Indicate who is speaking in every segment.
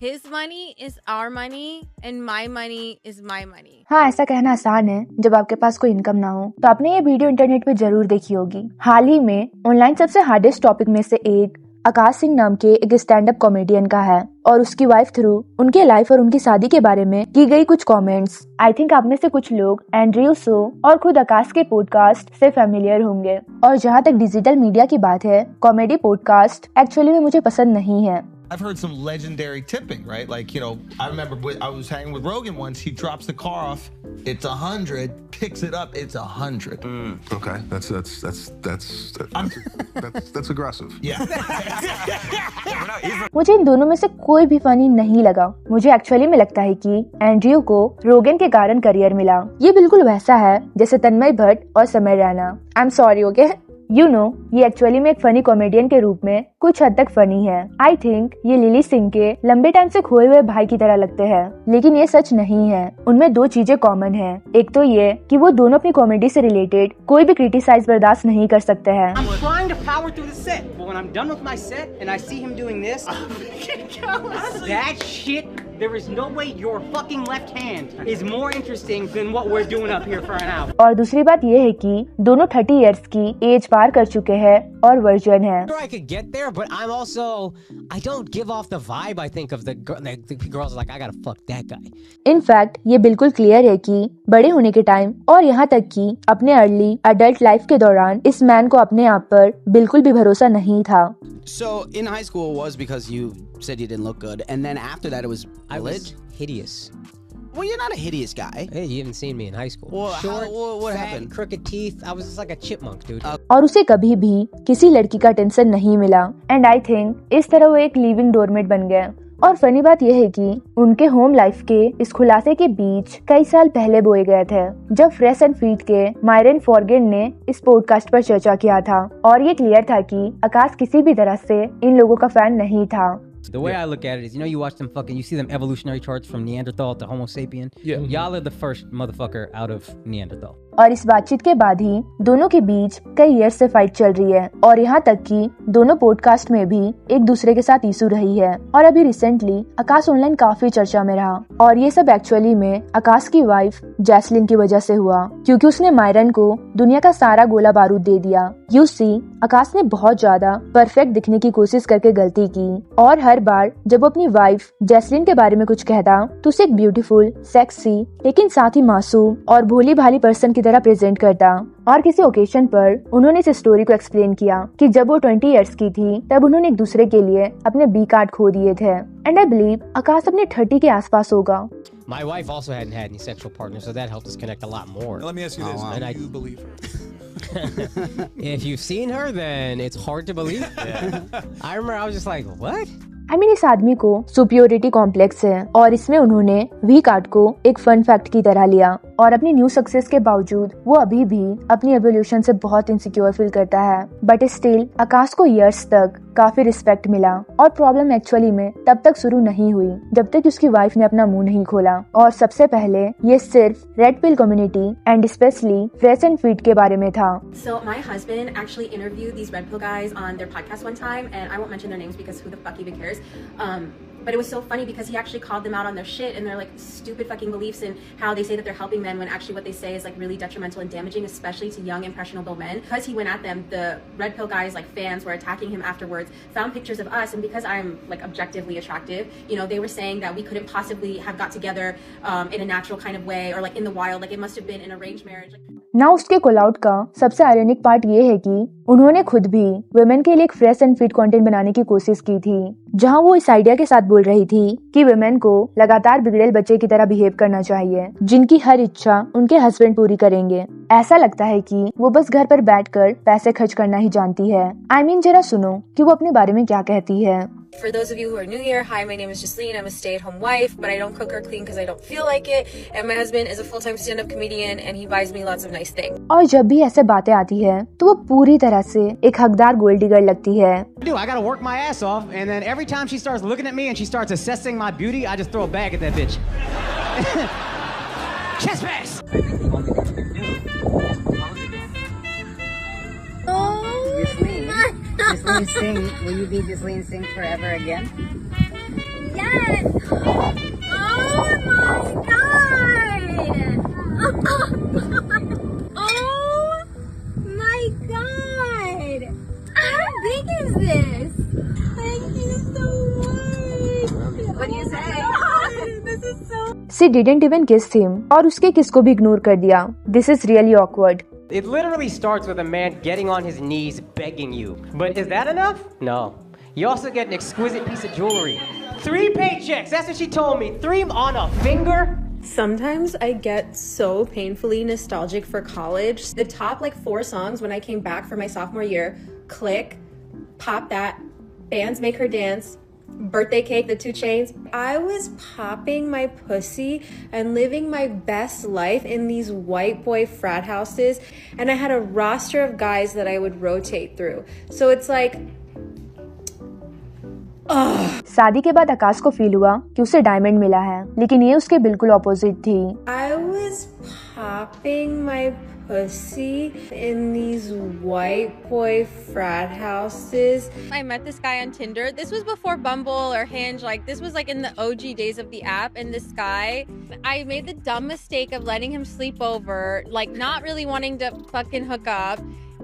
Speaker 1: His money is our money and my money is my money.
Speaker 2: हाँ, ऐसा कहना आसान है जब आपके पास कोई इनकम ना हो। तो आपने ये वीडियो इंटरनेट पे जरूर देखी होगी। हाल ही में ऑनलाइन सबसे हार्डेस्ट टॉपिक में से एक आकाश सिंह नाम के एक स्टैंड अप कॉमेडियन का है और उसकी वाइफ थ्रू उनके लाइफ और उनकी शादी के बारे में की गई कुछ कमेंट्स। आई थिंक आप में से कुछ लोग एंड्रयू शो और खुद आकाश के पॉडकास्ट से फेमिलियर होंगे। और जहाँ तक डिजिटल मीडिया की बात है, कॉमेडी पॉडकास्ट एक्चुअली में मुझे पसंद नहीं है।
Speaker 3: I've heard some legendary tipping, right? Like, you know, I remember I was hanging with Rogan once. He drops the car off. It's 100. Picks it up. It's 100.
Speaker 4: Okay, that's aggressive.
Speaker 3: Yeah.
Speaker 2: मुझे इन दोनों में से कोई भी funny नहीं लगा। मुझे actually में लगता है कि एंड्रयू को रोगन के कारण करियर मिला। ये बिल्कुल वैसा है जैसे तन्मय भट्ट और समय Raina. I am sorry, okay? You know, ये एक्चुअली में एक फनी कॉमेडियन के रूप में कुछ हद तक फनी है। आई थिंक ये लिली सिंह के लंबे टाइम से खोए हुए भाई की तरह लगते हैं, लेकिन ये सच नहीं है। उनमें दो चीजें कॉमन है। एक तो ये कि वो दोनों अपनी कॉमेडी से रिलेटेड कोई भी क्रिटिसाइज बर्दाश्त नहीं कर सकते हैं।
Speaker 5: There is no way your fucking left hand is more interesting than what we're doing up here for an hour.
Speaker 2: और दूसरी बात ये है कि दोनों 30 इयर्स की एज पार कर चुके हैं और वर्जन है।
Speaker 6: I could get there, but I'm also I don't give off the vibe I think of the girls like I gotta fuck that guy.
Speaker 2: In fact, ये बिल्कुल क्लियर है कि बड़े होने के टाइम और यहाँ तक कि अपने अर्ली अडल्ट लाइफ के दौरान इस मैन को अपने आप पर बिल्कुल भी भरोसा नहीं था।
Speaker 7: So in high school it was because you said you didn't look good, and then after that it was
Speaker 6: I was hideous.
Speaker 7: Well, you're not a hideous guy.
Speaker 6: Hey, you haven't seen me in high school.
Speaker 7: Well,
Speaker 6: Short,
Speaker 7: what
Speaker 6: fat,
Speaker 7: happened?
Speaker 6: crooked teeth. I was just like a chipmunk, dude.
Speaker 2: और उसे कभी भी किसी लड़की का tension नहीं मिला and I think इस तरह वो एक लिविंग डोरमेट बन गया। और फनी बात यह है कि उनके होम लाइफ के इस खुलासे के बीच कई साल पहले बोए गए थे, जब फ्रेश एंड फीट के मायरन फॉरगेन ने इस पॉडकास्ट पर चर्चा किया था और ये क्लियर था कि आकाश किसी भी तरह से इन लोगों का फैन नहीं था।
Speaker 8: The way I look at it is, you know, you see them evolutionary charts from Neanderthal to Homo sapien. Yeah. Y'all are the first motherfucker out of Neanderthal.
Speaker 2: और इस बातचीत के बाद ही दोनों के बीच कई ईयर से फाइट चल रही है और यहाँ तक कि दोनों पॉडकास्ट में भी एक दूसरे के साथ इशू रही है। और अभी रिसेंटली आकाश ऑनलाइन काफी चर्चा में रहा और ये सब एक्चुअली में आकाश की वाइफ जैस्लिन की वजह से हुआ, क्योंकि उसने मायरन को दुनिया का सारा गोला बारूद दे दिया। यू सी, आकाश ने बहुत ज्यादा परफेक्ट दिखने की कोशिश करके गलती की और हर बार जब वो अपनी वाइफ जैस्लिन के बारे में कुछ कहता तो उसे एक ब्यूटीफुल, सेक्सी लेकिन साथ ही मासूम और भोली भाली पर्सन की तरह प्रेजेंट करता। और किसी ओकेशन पर उन्होंने इस स्टोरी को एक्सप्लेन किया कि जब वो 20 इयर्स की थी तब उन्होंने एक दूसरे के लिए अपने बी कार्ड खो दिए थे। एंड आई बिलीव आकाश अपने 30 के आसपास होगा।
Speaker 6: My wife also hadn't had any sexual partners, so that helped us connect a lot more.
Speaker 4: Let me ask you this: do you believe her?
Speaker 6: If you've seen her, then it's hard to believe. I remember I was just like, what?
Speaker 2: I mean, इस आदमी को superiority complex है और इसमें उन्होंने we card को एक fun fact की तरह लिया और अपनी न्यू सक्सेस के बावजूद वो अभी भी अपनी एवोल्यूशन से बहुत इनसिक्योर फील करता है। बट स्टिल आकाश को ईयर्स तक काफी रिस्पेक्ट मिला और प्रॉब्लम एक्चुअली में तब तक शुरू नहीं हुई जब तक उसकी वाइफ ने अपना मुंह नहीं खोला। और सबसे पहले ये सिर्फ red pill community and specially fresh and fit के बारे में था।
Speaker 9: So my husband actually interviewed these red pill guys on their podcast one time, and I won't mention their names because who the fuck even cares. But it was so funny because he actually called them out on their shit and their like stupid fucking beliefs and how they say that they're helping men when actually what they say is like really detrimental and damaging, especially to young impressionable men. Because he went at them, the red pill guys like fans were attacking him afterwards, found pictures of us, and because I'm like objectively attractive, you know, they were saying that we couldn't possibly have got together in a natural kind of way or like in the wild, like it must have been an arranged marriage.
Speaker 2: ना उसके call out का सबसे ironic part ये है कि उन्होंने खुद भी वुमेन के लिए एक फ्रेश एंड फिट कंटेंट बनाने की कोशिश की थी, जहां वो इस आइडिया के साथ बोल रही थी कि वुमेन को लगातार बिगड़ेल बच्चे की तरह बिहेव करना चाहिए, जिनकी हर इच्छा उनके हस्बैंड पूरी करेंगे। ऐसा लगता है कि वो बस घर पर बैठकर पैसे खर्च करना ही जानती है। I mean, जरा सुनो कि वो अपने बारे में क्या कहती है।
Speaker 9: For those of you who are new here, hi, my name is Jasleen. I'm a stay-at-home wife, but I don't cook or clean because I don't feel like it. And my husband is a full-time stand-up comedian, and he buys me lots of nice things.
Speaker 2: और जब भी ऐसे बातें आती है तो वो पूरी तरह से एक हकदार गोल्ड डिगर लगती है।
Speaker 5: Dude, I gotta work my ass off, and then every time she starts looking at me and she starts assessing my beauty, I just throw a bag at that bitch. Chest pass.
Speaker 10: Jasleen Singh, will you be Jasleen Singh forever again?
Speaker 11: Yes!
Speaker 10: Yes! Oh my god! Oh my god! How big is this? Thank you so much! What do you say? This is so...
Speaker 2: She didn't even kiss him और उसके किस को भी ignore कर दिया. This is really awkward.
Speaker 5: It literally starts with a man getting on his knees begging you. But is that enough? No. You also get an exquisite piece of jewelry. 3 paychecks, that's what she told me. 3 on a finger.
Speaker 9: Sometimes I get so painfully nostalgic for college. The top 4 songs when I came back for my sophomore year, Click, Pop That, Bands Make Her Dance, Birthday Cake, the 2 Chainz. I was popping my pussy and living my best life in these white boy frat houses, and I had a roster of guys that I would rotate through. So it's like,
Speaker 2: शादी के बाद आकाश को feel हुआ कि उसे diamond मिला है, लेकिन ये उसके बिल्कुल ऑपोजिट थी.
Speaker 9: I was popping my pussy in these white boy frat houses.
Speaker 1: I met this guy on Tinder. This was before Bumble or Hinge. This was in the OG days of the app. And this guy, I made the dumb mistake of letting him sleep over, not really wanting to fucking hook up.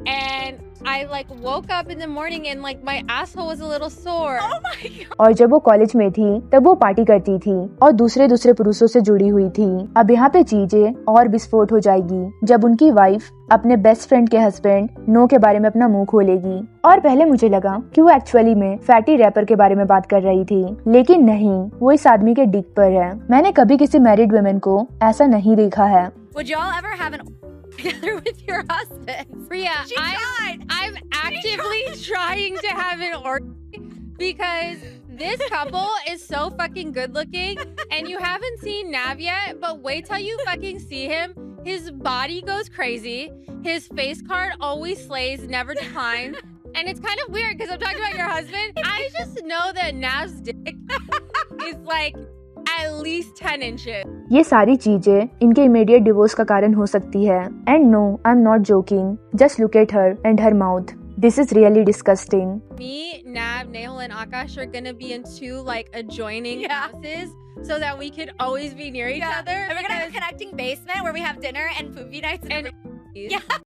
Speaker 1: And I woke up in the morning and my asshole was a little sore. Oh my god.
Speaker 2: और जब वो college में थी तब वो party करती थी और दूसरे पुरुषों से जुड़ी हुई थी. अब यहाँ पे चीजें और विस्फोट हो जाएगी जब उनकी वाइफ अपने बेस्ट फ्रेंड के हस्बैंड नो के बारे में अपना मुंह खोलेगी. और पहले मुझे लगा कि वो एक्चुअली में फैटी रैपर के बारे में बात कर रही थी, लेकिन नहीं, वो इस आदमी के डिक पर है. मैंने कभी किसी मैरिड वुमेन को ऐसा नहीं देखा है.
Speaker 1: Would y'all ever have an together with your husband? Priya, I'm actively trying to have an orgy because this couple is so fucking good looking and you haven't seen Nav yet, but wait till you fucking see him. His body goes crazy. His face card always slays, never declines. And it's kind of weird because I'm talking about your husband. I just know that Nav's dick is at least 10 inches.
Speaker 2: ये सारी चीजें इनके immediate divorce का कारण हो सकती है. And no, I am not joking. Just look at her and her mouth. This is really disgusting.
Speaker 1: Me, Nav, Nehal, and Akash are gonna be in 2 adjoining houses so that we could always be near each other.
Speaker 10: And we're gonna have a connecting basement where we have dinner and movie nights and yeah.